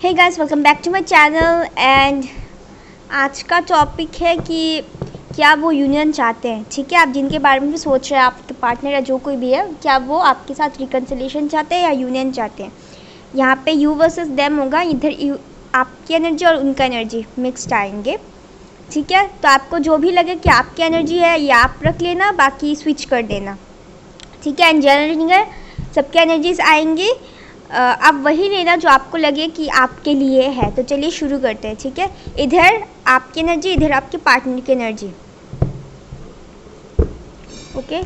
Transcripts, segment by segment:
Hey guys, welcome back to my channel. And आज का topic है कि क्या वो यूनियन चाहते हैं। ठीक है, आप जिनके बारे में भी सोच रहे हैं, आपके पार्टनर या जो कोई भी है, क्या वो आपके साथ रिकन्सिलिएशन चाहते हैं या यूनियन चाहते हैं। यहाँ पे यू वर्सेस देम होगा, इधर आपकी एनर्जी और उनका एनर्जी मिक्सड आएंगे। ठीक है, तो आपको जो भी लगे कि आपकी एनर्जी है ये आप रख लेना, बाकी स्विच कर देना। ठीक है, एंड जनरलिंग है, सबके एनर्जीज आएंगी, आप वही लेना जो आपको लगे कि आपके लिए है। तो चलिए शुरू करते हैं। ठीक है, इधर आपकी एनर्जी, इधर आपके पार्टनर की एनर्जी। Okay,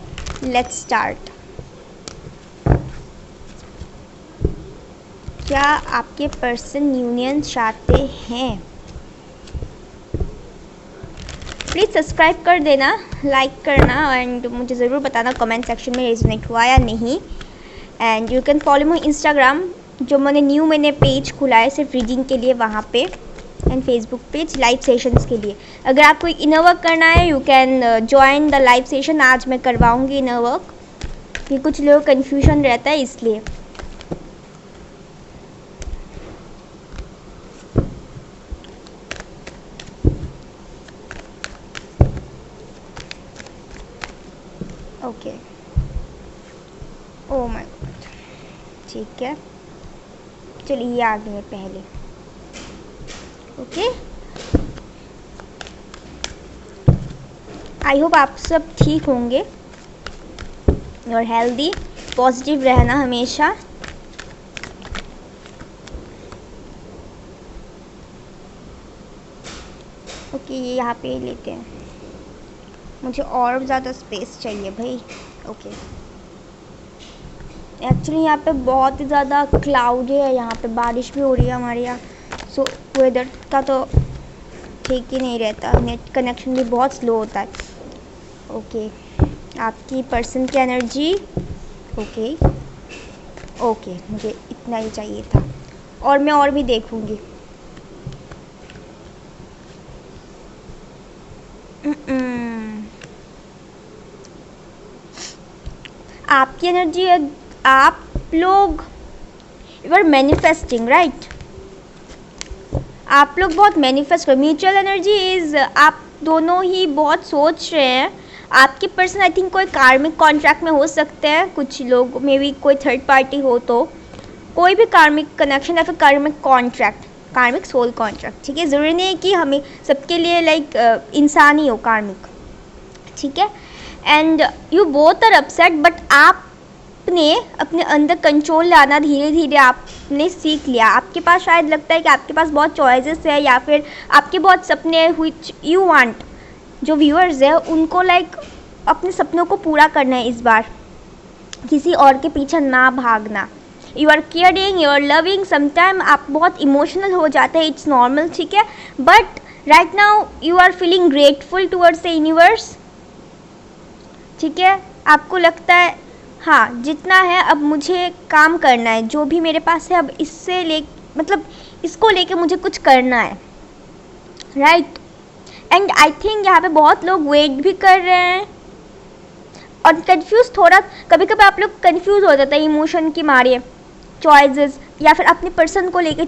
let's start. क्या आपके पर्सन यूनियन चाहते हैं? प्लीज़ सब्सक्राइब कर देना, लाइक करना, एंड मुझे ज़रूर बताना कमेंट सेक्शन में रेजोनेट हुआ या नहीं। And you can follow my Instagram, जो मैंने पेज खुला है सिर्फ रीडिंग के लिए वहाँ पे, and Facebook page live sessions के लिए। अगर आपको इनर वर्क करना है, you can join the live session. आज मैं करवाऊँगी इनर वर्क, कि कुछ लोग कन्फ्यूजन रहता है इसलिए। Okay, oh my God. ठीक है, चलिए ये आ गए पहले। ओके, आई होप आप सब ठीक होंगे और हेल्दी, पॉजिटिव रहना हमेशा। ओके, ये यहाँ पे लेते हैं, मुझे और ज़्यादा स्पेस चाहिए भाई। ओके, एक्चुअली यहाँ पे बहुत ही ज़्यादा क्लाउडी है, यहाँ पे बारिश भी हो रही है हमारे यहाँ। सो वेदर का तो ठीक ही नहीं रहता, नेट कनेक्शन भी बहुत स्लो होता है। ओके, आपकी पर्सन की एनर्जी। ओके ओके, मुझे इतना ही चाहिए था, और मैं और भी देखूँगी। आपकी एनर्जी है, आप लोग यू आर मैनिफेस्टिंग, राइट। आप लोग बहुत मैनिफेस्ट कर, म्यूचुअल एनर्जी इज, आप दोनों ही बहुत सोच रहे हैं। आपके पर्सन आई थिंक कोई कार्मिक कॉन्ट्रैक्ट में हो सकते हैं, कुछ लोग मे बी कोई थर्ड पार्टी हो, तो कोई भी कार्मिक कनेक्शन या फिर कार्मिक कॉन्ट्रैक्ट, कार्मिक सोल कॉन्ट्रैक्ट। ठीक है, ज़रूरी नहीं है कि हमें सबके लिए लाइक इंसान ही हो कार्मिक। ठीक है, and you both are upset, but आपने अपने अंदर कंट्रोल लाना धीरे धीरे आपने सीख लिया। आपके पास शायद लगता है कि आपके पास बहुत चॉइसेस है, या फिर आपके बहुत सपने व्हिच यू वांट, जो व्यूअर्स है उनको लाइक अपने सपनों को पूरा करना है इस बार, किसी और के पीछे ना भागना। You are caring, you are loving, sometime आप बहुत इमोशनल हो जाते हैं, इट्स नॉर्मल। ठीक है, but right now you are feeling grateful towards the universe. ठीक है, आपको लगता है हाँ जितना है अब मुझे काम करना है, जो भी मेरे पास है अब इससे मतलब इसको लेके मुझे कुछ करना है, राइट। एंड आई थिंक यहाँ पे बहुत लोग वेट भी कर रहे हैं और कंफ्यूज, थोड़ा कभी कभी आप लोग कंफ्यूज हो जाता है इमोशन की मारे, चॉइसेस, या फिर अपने पर्सन को लेके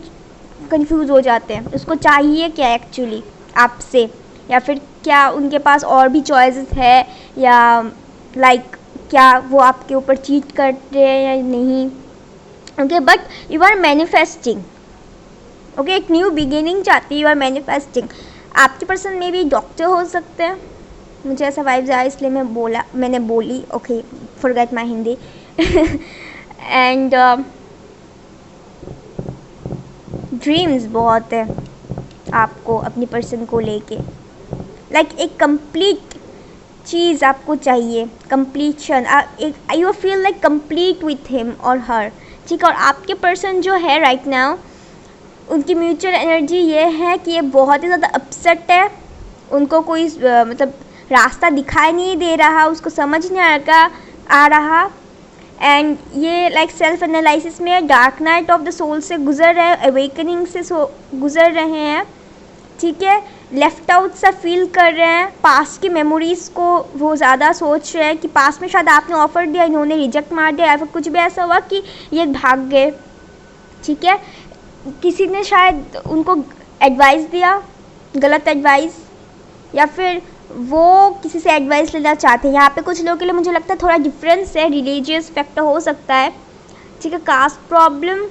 कंफ्यूज हो जाते हैं, उसको चाहिए क्या एक्चुअली आपसे, या फिर क्या उनके पास और भी चॉइसेस है, या लाइक क्या वो आपके ऊपर चीट कर रहे हैं या नहीं। Okay, but you are manifesting. Okay, एक न्यू बिगिनिंग चाहती है, यू आर मैनिफेस्टिंग। आपके पर्सन में भी डॉक्टर हो सकते हैं, मुझे ऐसा वाइब्स आया इसलिए मैंने बोली। Okay, forget my Hindi. And dreams बहुत है आपको अपनी पर्सन को लेके, लाइक एक कंप्लीट चीज़ आपको चाहिए, completion, you feel like complete with him और हर। ठीक है, और आपके पर्सन जो है राइट नाउ, उनकी म्यूचुअल एनर्जी ये है कि ये बहुत ही ज़्यादा अपसेट है, उनको कोई मतलब रास्ता दिखाई नहीं दे रहा, उसको समझ नहीं आ रहा। एंड ये लाइक सेल्फ एनालिसिस में dark night of the soul से गुजर रहे हैं, अवेकनिंग से गुजर रहे हैं। ठीक है, लेफ्ट आउट सा फील कर रहे हैं, पास्ट की मेमोरीज़ को वो ज़्यादा सोच रहे हैं कि पास्ट में शायद आपने ऑफ़र दिया, इन्होंने रिजेक्ट मार दिया, या फिर कुछ भी ऐसा हुआ कि ये भाग गए। ठीक है, किसी ने शायद उनको एडवाइस दिया, गलत एडवाइस, या फिर वो किसी से एडवाइस लेना चाहते हैं। यहाँ पे कुछ लोगों के लिए मुझे लगता है थोड़ा डिफरेंस है, रिलीजियस फैक्टर हो सकता है, ठीक है, caste problem.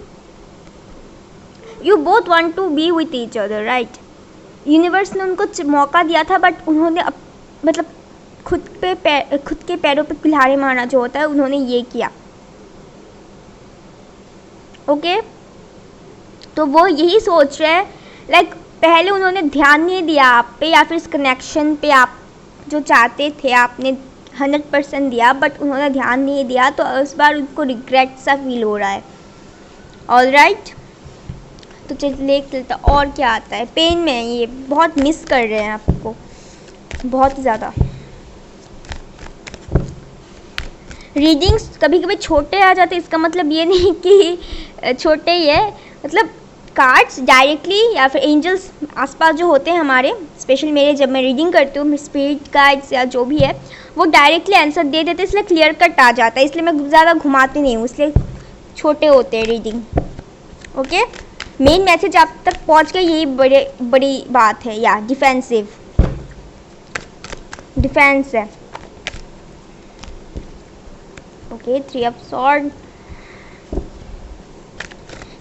You both want to be with each other, right. Universe ने उनको मौका दिया था, बट उन्होंने मतलब खुद के पैरों पे कुल्हाड़ी मारना जो होता है, उन्होंने ये किया। ओके, तो वो यही सोच रहे हैं, लाइक पहले उन्होंने ध्यान नहीं दिया आप पे, या फिर इस कनेक्शन पे आप जो चाहते थे आपने 100% दिया, बट उन्होंने ध्यान नहीं दिया, तो इस बार उनको रिग्रेट सा फील हो रहा है। ऑलराइट, तो चलिए चलता और क्या आता है। पेन में है ये, बहुत मिस कर रहे हैं आपको, बहुत ज़्यादा। रीडिंग्स कभी कभी छोटे आ जाते, इसका मतलब ये नहीं कि छोटे ही है, मतलब कार्ड्स डायरेक्टली या फिर एंजल्स आसपास जो होते हैं हमारे, स्पेशली मेरे जब मैं रीडिंग करती हूँ, स्पिरिट गाइड्स या जो भी है, वो डायरेक्टली आंसर दे देते, इसलिए क्लियर कट आ जाता है, इसलिए मैं ज़्यादा घुमाती नहीं हूँ, इसलिए छोटे होते हैं रीडिंग। ओके, मेन मैसेज आप तक पहुँच गया, यही बड़ी बात है। या डिफेंस है। Okay, 3 of sword.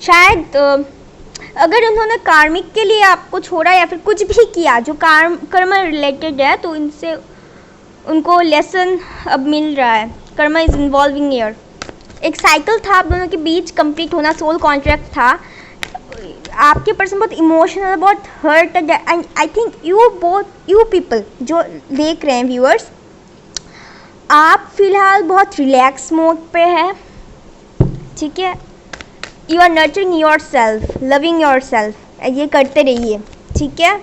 शायद अगर उन्होंने कार्मिक के लिए आपको छोड़ा या फिर कुछ भी किया जो कर्म रिलेटेड है, तो इनसे उनको लेसन अब मिल रहा है। Karma is involving here. एक साइकिल था आप दोनों के बीच कंप्लीट होना, सोल कॉन्ट्रैक्ट था। आपके पर्सन बहुत इमोशनल, बहुत hurt, and I think you people जो देख रहे हैं व्यूअर्स, आप फिलहाल बहुत रिलैक्स मोड पे है, ठीक है। You are nurturing yourself, loving yourself, ये करते रहिए, ठीक है।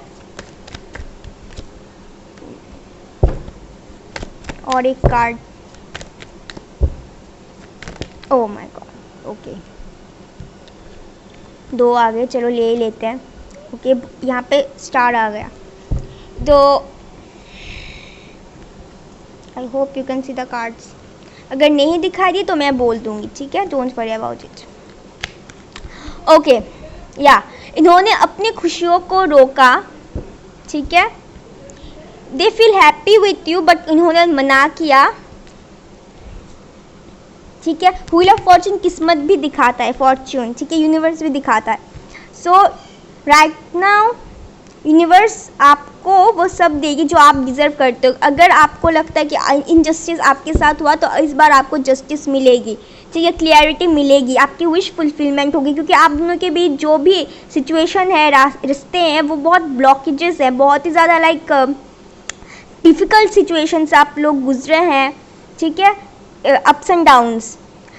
और एक card, oh my god, okay, 2 आ गए, चलो ले ही लेते हैं। ओके, यहाँ पे स्टार आ गया, तो I hope you can see the cards. अगर नहीं दिखाई दी तो मैं बोल दूंगी, ठीक है, don't worry about it. Okay, या इन्होंने अपनी खुशियों को रोका, ठीक है। They feel happy with you, but इन्होंने मना किया, ठीक है। व्हील ऑफ फॉर्चून किस्मत भी दिखाता है, फॉर्चून, ठीक है, यूनिवर्स भी दिखाता है। सो राइट नाउ यूनिवर्स आपको वो सब देगी जो आप डिज़र्व करते हो। अगर आपको लगता है कि इनजस्टिस आपके साथ हुआ, तो इस बार आपको जस्टिस मिलेगी, ठीक है, क्लियरिटी मिलेगी, आपकी विश फुलफिलमेंट होगी, क्योंकि आप दोनों के बीच जो भी सिचुएशन है, रिश्ते हैं, वो बहुत ब्लॉकेजेस है, बहुत ही ज़्यादा लाइक डिफ़िकल्ट सिचुएशन से आप लोग गुजरे हैं, ठीक है, ups and downs,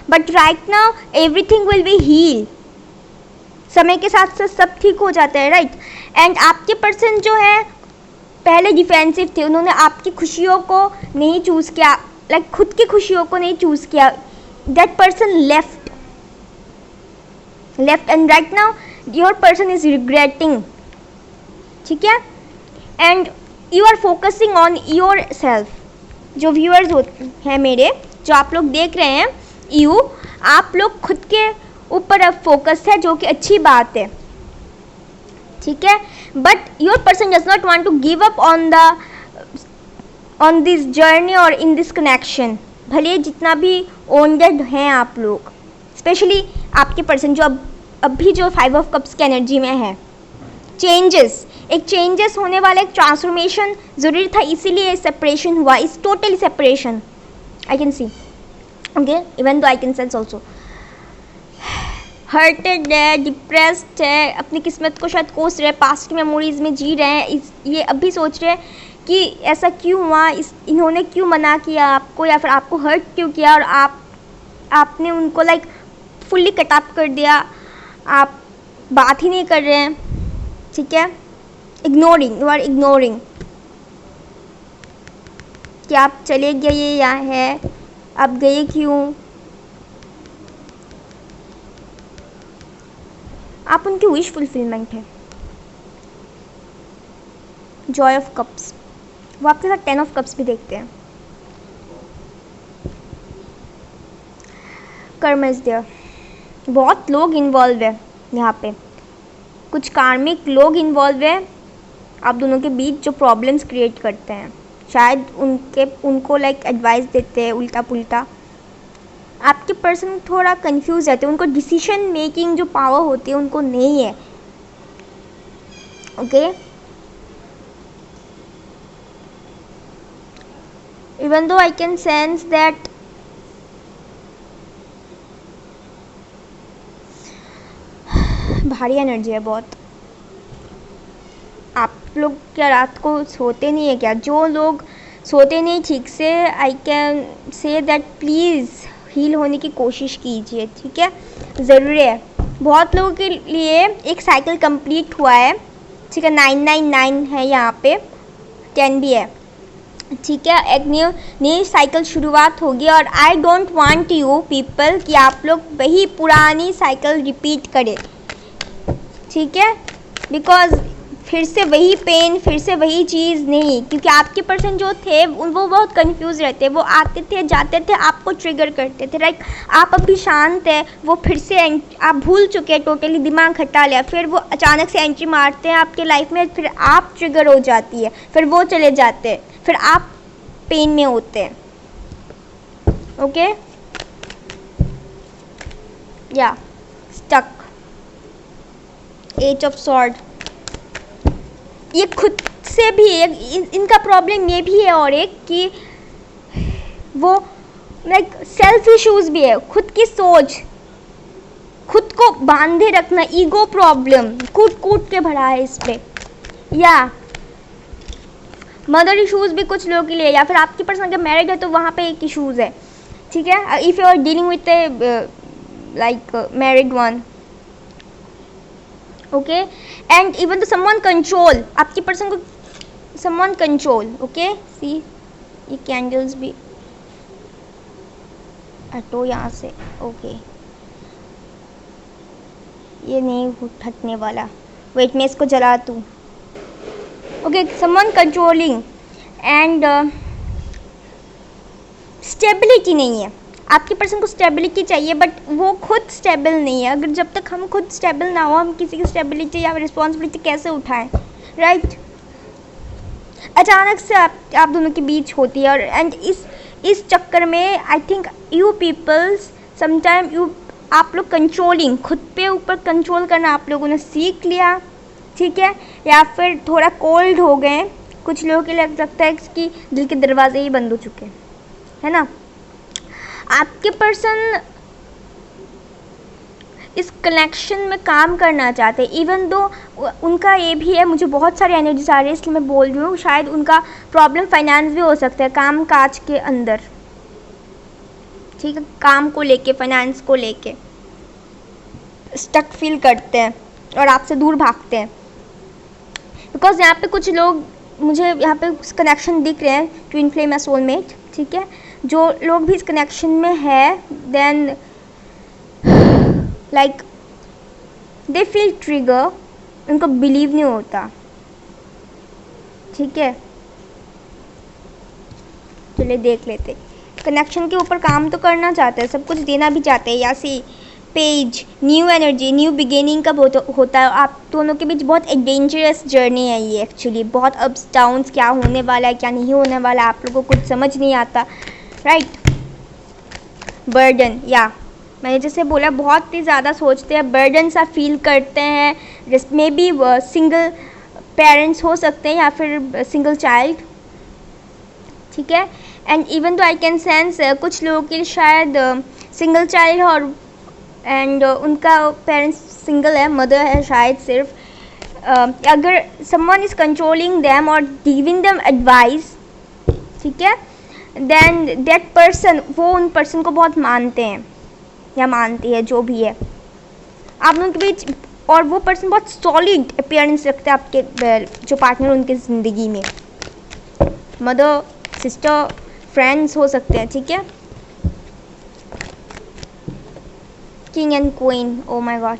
but right now everything will be heal. समय के साथ साथ सब ठीक हो जाता है, राइट। एंड आपके पर्सन जो है पहले डिफेंसिव थे, उन्होंने आपकी खुशियों को नहीं चूज़ किया, लाइक खुद की खुशियों को नहीं चूज़ किया। That person left and right now your person is regretting, ठीक है। And you are focusing on yourself. जो व्यूअर्स हैं मेरे, जो आप लोग देख रहे हैं, आप लोग खुद के ऊपर अब फोकस है, जो कि अच्छी बात है, ठीक है। But your person does not want to give up on this journey और इन दिस कनेक्शन। भले जितना भी ओनडेड हैं आप लोग, स्पेशली आपके पर्सन जो अभी जो 5 ऑफ कप्स की एनर्जी में है, एक चेंजेस होने वाला, एक ट्रांसफॉर्मेशन ज़रूरी था, इसीलिए सेपरेशन हुआ, इस total separation I can see, okay, even though I can sense also. Hurted है, डिप्रेस्ड है, अपनी किस्मत को शायद कोस रहे, पास्ट मेमोरीज में जी रहे हैं, ये अभी सोच रहे हैं कि ऐसा क्यों हुआ, इन्होंने क्यों मना किया आपको, या फिर आपको हर्ट क्यों किया, और आपने उनको लाइक फुल्ली कट अप कर दिया, आप बात ही नहीं कर रहे हैं, ठीक है। इग्नोरिंग, यू आर इग्नोरिंग कि आप चले गए या है, आप गए क्यों, आप उनकी विश फुलफिलमेंट है। जॉय ऑफ कप्स, वो आपके साथ 10 ऑफ कप्स भी देखते हैं। कर्म इज देयर, बहुत लोग इन्वॉल्व है यहाँ पे, कुछ कार्मिक लोग इन्वॉल्व है आप दोनों के बीच जो प्रॉब्लम्स क्रिएट करते हैं। शायद उनको लाइक एडवाइस देते हैं उल्टा पुल्टा। आपके पर्सन थोड़ा कंफ्यूज रहते हैं, उनको डिसीजन मेकिंग जो पावर होती है उनको नहीं है। Okay, even though I can sense that भारी एनर्जी है बहुत। आप लोग क्या रात को सोते नहीं है क्या? जो लोग सोते नहीं ठीक से, I can say that please heal होने की कोशिश कीजिए, ठीक है? ज़रूरी है। बहुत लोगों के लिए एक साइकिल कंप्लीट हुआ है, ठीक है? 999 है यहाँ पे, 10 भी है, ठीक है? एक नई साइकिल शुरुआत होगी और I don't want you people कि आप लोग वही पुरानी साइकिल रिपीट करें, ठीक है? बिकॉज फिर से वही पेन, फिर से वही चीज़ नहीं, क्योंकि आपके पर्सन जो थे वो बहुत कंफ्यूज रहते, वो आते थे जाते थे, आपको ट्रिगर करते थे, राइट? आप अभी शांत है, वो फिर से आप भूल चुके हैं, टोटली दिमाग हटा लिया, फिर वो अचानक से एंट्री मारते हैं आपके लाइफ में, फिर आप ट्रिगर हो जाती है, फिर वो चले जाते हैं, फिर आप पेन में होते हैं। ओके, या स्टक, एज ऑफ सॉर्ड। ये खुद से भी इनका प्रॉब्लम ये भी है, और एक कि वो लाइक सेल्फ इश्यूज भी है, खुद की सोच, खुद को बांधे रखना, ईगो प्रॉब्लम कूट कूट के भरा है इस पे, या मदर इश्यूज भी कुछ लोगों के लिए, या फिर आपकी पर्सन अगर मैरिड है तो वहाँ पे एक इश्यूज है, ठीक है? If you are dealing with a like married one, okay? And even though someone control, आपकी पर्सन को समवन कंट्रोल, ओके? सी ये कैंडल्स भी हटो यहाँ से, ओके? ये नहीं हटने वाला, वेट मैं इसको जला दूँ। Okay, someone controlling and stability नहीं है। आपकी पर्सन को स्टेबिलिटी चाहिए बट वो खुद स्टेबल नहीं है। अगर जब तक हम खुद स्टेबल ना हो, हम किसी की स्टेबिलिटी या रिस्पॉन्सिबिलिटी कैसे उठाएं, राइट? अचानक से आप दोनों के बीच होती है, और एंड इस चक्कर में I think you peoples sometime आप लोग कंट्रोलिंग, खुद पे ऊपर कंट्रोल करना आप लोगों ने सीख लिया, ठीक है? या फिर थोड़ा कोल्ड हो गए। कुछ लोगों के लिए लगता है कि दिल के दरवाजे ही बंद हो चुके हैं, है ना? आपके पर्सन इस कनेक्शन में काम करना चाहते हैं, इवन दो उनका ये भी है, मुझे बहुत सारे एनर्जीज आ रही है इसलिए मैं बोल रही हूँ, शायद उनका प्रॉब्लम फाइनेंस भी हो सकता है, काम काज के अंदर, ठीक है? काम को लेके, फाइनेंस को लेके स्टक फील करते हैं और आपसे दूर भागते हैं। बिकॉज यहाँ पे कुछ लोग, मुझे यहाँ पे कनेक्शन दिख रहे हैं, ट्विन फ्लेम या सोलमेट, ठीक है? जो लोग भी इस कनेक्शन में है, then like they feel trigger, उनको बिलीव नहीं होता, ठीक है? चलिए देख लेते। कनेक्शन के ऊपर काम तो करना चाहते हैं, सब कुछ देना भी चाहते हैं। या see page, new energy, new beginning कब होता है? आप दोनों के बीच बहुत एडवेंचरस जर्नी है ये, एक्चुअली बहुत अप्स डाउन्स, क्या होने वाला है क्या नहीं होने वाला है आप लोगों को कुछ समझ नहीं आता, राइट? बर्डन, या मैंने जैसे बोला बहुत ही ज़्यादा सोचते हैं, बर्डन सा फील करते हैं, मे बी सिंगल पेरेंट्स हो सकते हैं या फिर सिंगल चाइल्ड, ठीक है? एंड इवन तो आई कैन सेंस कुछ लोगों के लिए शायद सिंगल चाइल्ड है और एंड उनका पेरेंट्स सिंगल है, मदर है शायद सिर्फ। अगर समवन इज़ कंट्रोलिंग देम और गिविंग देम एडवाइस, ठीक है, देन दैट पर्सन, वो उन पर्सन को बहुत मानते हैं या मानती है, जो भी है आप लोगों के बीच, और वो पर्सन बहुत सॉलिड अपीयरेंस रखते हैं आपके जो पार्टनर उनकी ज़िंदगी में, मदर, सिस्टर, फ्रेंड्स हो सकते हैं, ठीक है? King and queen, oh my God,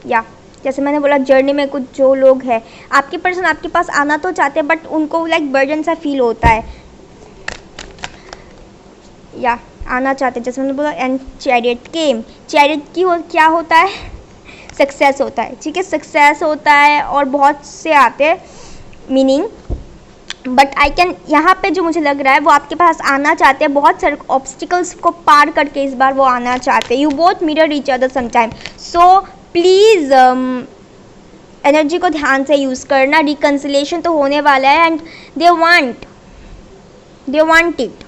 या जैसे मैंने बोला जर्नी में कुछ जो लोग हैं, आपके पर्सन आपके पास आना तो चाहते हैं बट उनको लाइक बर्डन सा फील होता है, या आना चाहते हैं, जैसे मैंने बोला। एंड चैरियट केम, चैरियट की क्या होता है? सक्सेस होता है, ठीक है, सक्सेस होता है और बहुत से आते हैं मीनिंग, बट आई कैन यहाँ पे जो मुझे लग रहा है वो आपके पास आना चाहते हैं, बहुत सारे ऑब्स्टिकल्स को पार करके इस बार वो आना चाहते हैं। You both mirror each other sometime, so please energy को ध्यान से यूज़ करना। रिकन्सिलेशन तो होने वाला है एंड दे वांट इट,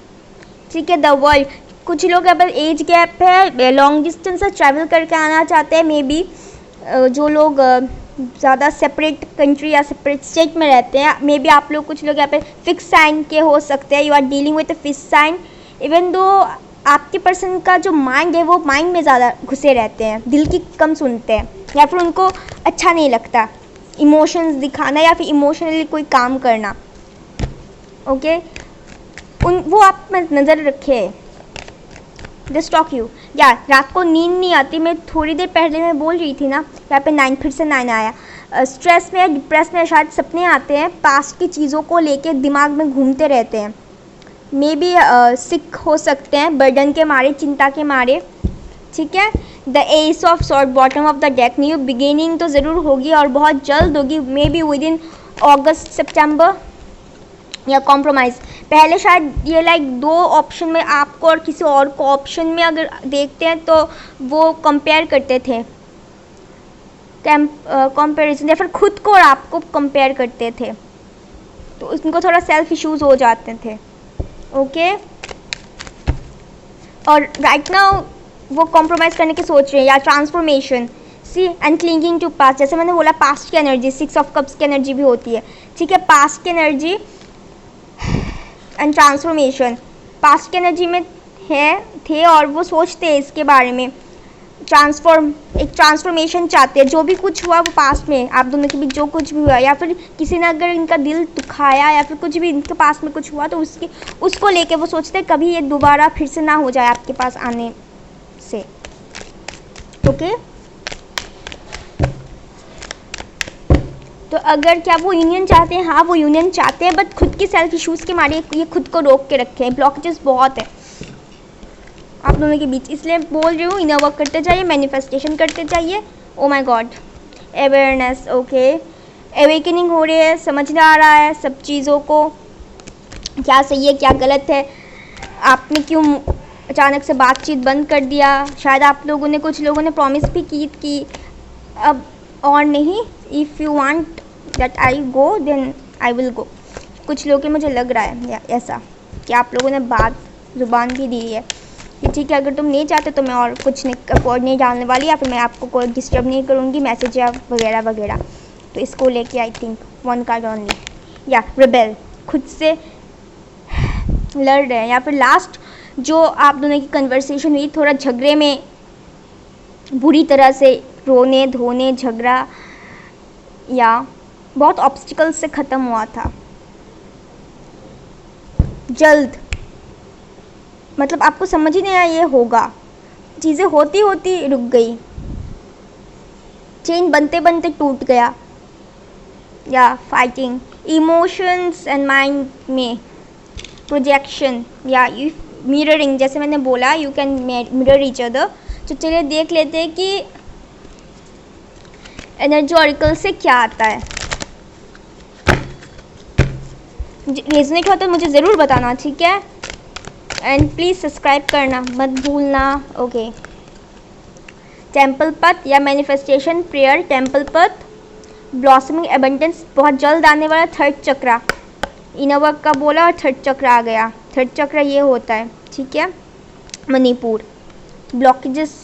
ठीक है, द वर्ल्ड। कुछ लोग अब एज गैप है, लॉन्ग डिस्टेंस से ट्रैवल करके आना चाहते हैं, मे बी जो लोग ज़्यादा सेपरेट कंट्री या सेपरेट स्टेट में रहते हैं, मे बी आप लोग कुछ लोग यहाँ पे फिक्स साइन के हो सकते हैं, you are dealing with a fix sign, even though आपके पर्सन का जो माइंड है वो माइंड में ज़्यादा घुसे रहते हैं, दिल की कम सुनते हैं, या फिर उनको अच्छा नहीं लगता इमोशंस दिखाना या फिर इमोशनली कोई काम करना, ओके वो आप में नज़र रखे। दिस टॉक यू या रात को नींद नहीं आती, मैं थोड़ी देर पहले मैं बोल रही थी ना, यहाँ पे 9 फिर से 9 आया। स्ट्रेस में, डिप्रेस में शायद सपने आते हैं, पास्ट की चीज़ों को लेके दिमाग में घूमते रहते हैं, मे बी सिक हो सकते हैं बर्डन के मारे, चिंता के मारे, ठीक है। The S of sort bottom of the deck, new beginning तो ज़रूर होगी और बहुत जल्द होगी, मे बी विद इन अगस्त सितंबर, या कॉम्प्रोमाइज़। पहले शायद ये लाइक 2 ऑप्शन में आपको और किसी और को ऑप्शन में अगर देखते हैं तो वो कंपेयर करते थे, कंपेरिजन, या फिर खुद को और आपको कंपेयर करते थे, तो उनको थोड़ा सेल्फ इश्यूज हो जाते थे, ओके। और राइट नाउ वो कॉम्प्रोमाइज़ करने की सोच रहे हैं या transformation, see and clinging to past, जैसे मैंने बोला पास्ट की एनर्जी, 6 ऑफ कप्स की एनर्जी भी होती है, ठीक है। पास्ट की एनर्जी एंड ट्रांसफॉर्मेशन, पास्ट की एनर्जी में थे और वो सोचते हैं इसके बारे में, एक ट्रांसफॉर्मेशन चाहते हैं। जो भी कुछ हुआ वो पास्ट में आप दोनों के बीच जो कुछ भी हुआ, या फिर किसी ने अगर इनका दिल दुखाया या फिर कुछ भी इनके पास में कुछ हुआ तो उसको लेके वो सोचते हैं कभी ये दोबारा फिर से ना हो जाए आपके पास आने से, ओके। तो अगर क्या वो यूनियन चाहते हैं, हाँ वो यूनियन चाहते हैं, बट खुद की सेल्फ इश्यूज़ के मारे ये खुद को रोक के रखे हैं, ब्लॉकेजेस बहुत है आप दोनों के बीच, इसलिए बोल रही हूँ इनर वर्क करते जाइए, मैनिफेस्टेशन करते जाइए। Oh my God, awareness, okay, awakening हो रही है, समझ में आ रहा है सब चीज़ों को, क्या सही है क्या गलत है, आपने क्यों अचानक से बातचीत बंद कर दिया, शायद आप लोगों ने, कुछ लोगों ने प्रॉमिस भी की कि अब और नहीं, if you want that I go then I will go, कुछ लोगों के मुझे लग रहा है ऐसा कि आप लोगों ने बात ज़ुबान भी दी है कि ठीक है अगर तुम नहीं चाहते तो मैं और कुछ नहीं कोड नहीं डालने वाली, या फिर मैं आपको कोई डिस्टर्ब नहीं करूँगी मैसेज या वगैरह वगैरह। तो इसको लेके आई थिंक 1 कार्ड ओनली, या रिबेल, खुद से लड़ रहे हैं, या फिर लास्ट जो आप दोनों की कन्वर्सेशन हुई थोड़ा झगड़े में, बुरी तरह से रोने धोने झगड़ा, या बहुत ऑब्स्टिकल्स से ख़त्म हुआ था जल्द, मतलब आपको समझ ही नहीं आया ये होगा, चीज़ें होती होती रुक गई, चेन बनते बनते टूट गया, या फाइटिंग, इमोशंस एंड माइंड में प्रोजेक्शन, या मिररिंग, जैसे मैंने बोला you can mirror each other. तो चलिए देख लेते हैं कि एनर्जी ऑरिकल से क्या आता है। रेजोनेट हुआ तो मुझे ज़रूर बताना, ठीक है, एंड प्लीज़ सब्सक्राइब करना मत भूलना, ओके। टेम्पल पथ या मैनिफेस्टेशन प्रेयर, टेम्पल पथ, ब्लॉसमिंग एबंडेंस, बहुत जल्द आने वाला, थर्ड चक्रा, इनर वर्क का बोला और थर्ड चक्र आ गया, थर्ड चक्र ये होता है, ठीक है, मणिपुर, ब्लॉकेजेस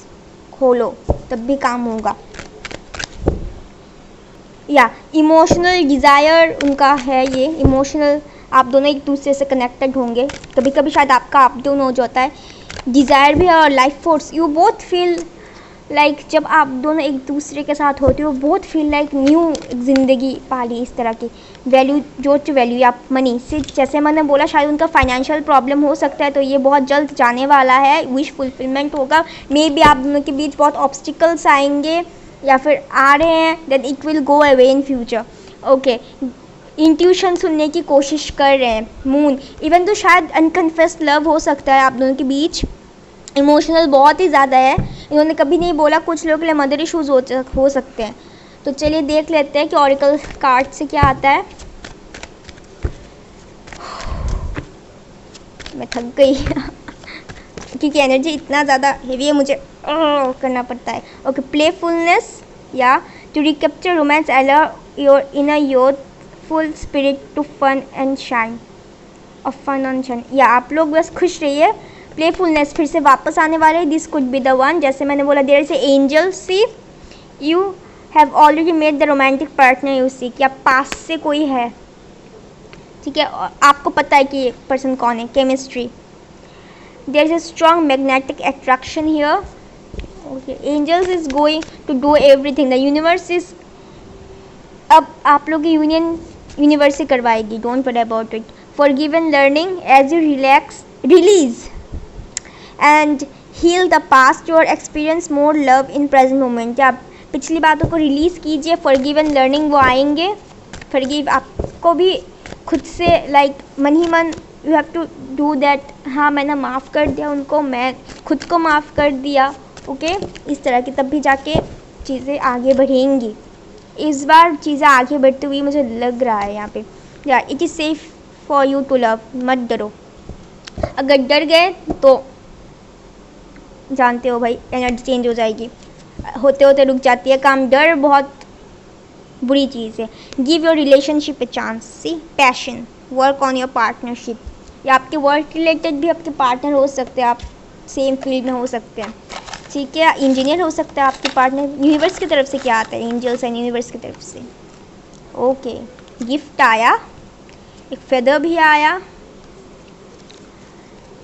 खोलो तब भी काम होगा, या इमोशनल डिज़ायर उनका है, ये इमोशनल, आप दोनों एक दूसरे से कनेक्टेड होंगे, कभी कभी शायद आपका अप डाउन हो जाता है, डिज़ायर भी है और life force, you both feel like जब आप दोनों एक दूसरे के साथ होते हो बोथ फील लाइक न्यू ज़िंदगी पाली, इस तरह की वैल्यू जो वैल्यू या मनी से, जैसे मैंने बोला शायद उनका फाइनेंशियल प्रॉब्लम हो सकता है, तो ये बहुत जल्द जाने वाला है, विश फुलफिलमेंट होगा, मे बी आप दोनों के बीच बहुत ऑब्स्टिकल्स आएंगे या फिर आ रहे हैं, that it will go away in future, okay. Intuition सुनने की कोशिश कर रहे हैं, मून, इवन तो शायद अनकन्फेस्ड लव हो सकता है आप दोनों के बीच, इमोशनल बहुत ही ज़्यादा है, इन्होंने कभी नहीं बोला कुछ लोगों के लिए मदर इश्यूज हो सकते हैं। तो चलिए देख लेते हैं कि ऑरेकल कार्ड से क्या आता है। मैं थक गई क्योंकि एनर्जी इतना ज़्यादा हेवी है, मुझे करना पड़ता है। ओके, प्लेफुलनेस या to recapture romance allow your inner youthful spirit to fun and shine of fun and shine. या आप लोग बस खुश रहिए, प्लेफुलनेस फिर से वापस आने वाले हैं। This could be the one, जैसे मैंने बोला there is angel, see you have already made the romantic partner you see, कि आप पास से कोई है, ठीक है, आपको पता है कि ये पर्सन कौन है। Chemistry, there is a strong magnetic attraction here. Okay, angels is going to do everything, the universe is, अब आप लोग की यूनियन यूनिवर्स से करवाएगी, don't worry about it. Forgiven learning as you relax release and heal the past your experience more love in present moment. आप पिछली बातों को रिलीज़ कीजिए, फॉरगिवन लर्निंग वो आएंगे। फॉरगिव आपको भी खुद से लाइक मन ही मन you have to do that, हाँ मैंने माफ़ कर दिया उनको, मैं खुद को माफ़ कर दिया। ओके, इस तरह की, तब भी जाके चीज़ें आगे बढ़ेंगी। इस बार चीज़ें आगे बढ़ती हुई मुझे लग रहा है यहाँ पे। या it is safe for you to love, मत डरो। अगर डर गए तो जानते हो भाई एनर्जी चेंज हो जाएगी, होते होते रुक जाती है काम। डर बहुत बुरी चीज़ है। Give your relationship a chance, see passion, work on your partnership. या आपके वर्क रिलेटेड भी आपके पार्टनर हो सकते हैं, आप सेम फील्ड में हो सकते हैं, ठीक है। इंजीनियर हो सकता है आपके पार्टनर। यूनिवर्स की तरफ से क्या आता है, एंजल्स एंड यूनिवर्स की तरफ से। ओके, गिफ्ट आया, एक फेदर भी आया।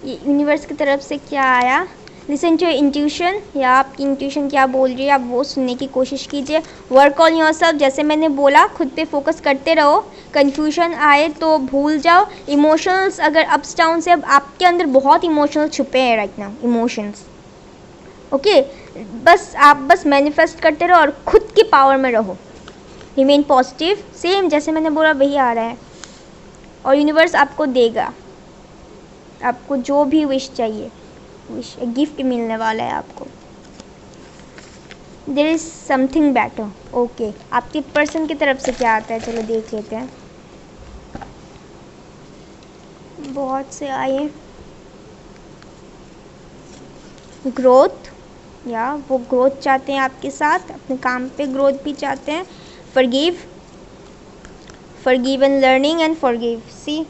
ये यूनिवर्स की तरफ से क्या आया, लिसन टू इंट्यूशन, या आपकी इंट्यूशन क्या बोल रही है आप वो सुनने की कोशिश कीजिए। वर्क ऑन योरसेल्फ, जैसे मैंने बोला खुद पे फोकस करते रहो। कन्फ्यूजन आए तो भूल जाओ। इमोशंस अगर अप्स डाउन से, अब आपके अंदर बहुत इमोशंस छुपे हैं राइट नाउ, इमोशंस। ओके, आप बस मैनिफेस्ट करते रहो और खुद की पावर में रहो। रिमेन पॉजिटिव, सेम जैसे मैंने बोला वही आ रहा है, और यूनिवर्स आपको देगा आपको जो भी विश चाहिए। विश गिफ्ट मिलने वाला है आपको। There is something better. Okay, आपके पर्सन की तरफ से क्या आता है, चलो देख लेते हैं। बहुत से आए, ग्रोथ, या वो ग्रोथ चाहते हैं आपके साथ, अपने काम पे ग्रोथ भी चाहते हैं। Forgive, forgiven learning and forgive, see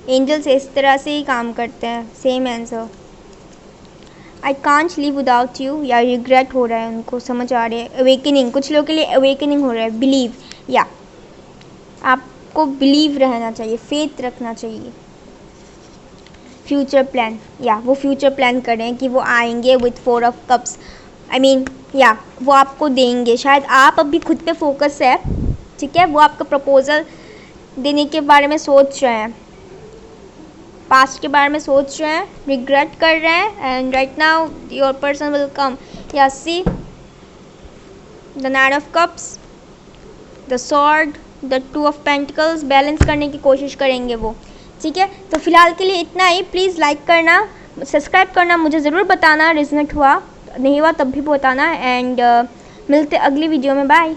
angels इस तरह से ही काम करते हैं। Same answer. I can't live without you, या रिग्रेट हो रहा है उनको, समझ आ रही है। अवेकनिंग, कुछ लोगों के लिए अवेकनिंग हो रहा है। बिलीव, या आपको बिलीव रहना चाहिए, फेथ रखना चाहिए। फ्यूचर प्लान, या वो फ्यूचर प्लान करें कि वो आएंगे with 4 of cups, I mean या वो आपको देंगे। शायद आप अभी खुद पे फोकस है, ठीक है, वो आपका प्रपोजल देने के बारे में सोच रहे हैं, पास्ट के बारे में सोच रहे हैं, रिग्रेट कर रहे हैं, and right now your person will come. या see the nine of cups, the sword, the 2 of pentacles, balance करने की कोशिश करेंगे वो, ठीक है। तो फिलहाल के लिए इतना ही। प्लीज़ लाइक करना, सब्सक्राइब करना, मुझे ज़रूर बताना रिजनेट हुआ नहीं हुआ तब भी बताना, एंड मिलते अगली वीडियो में। बाय।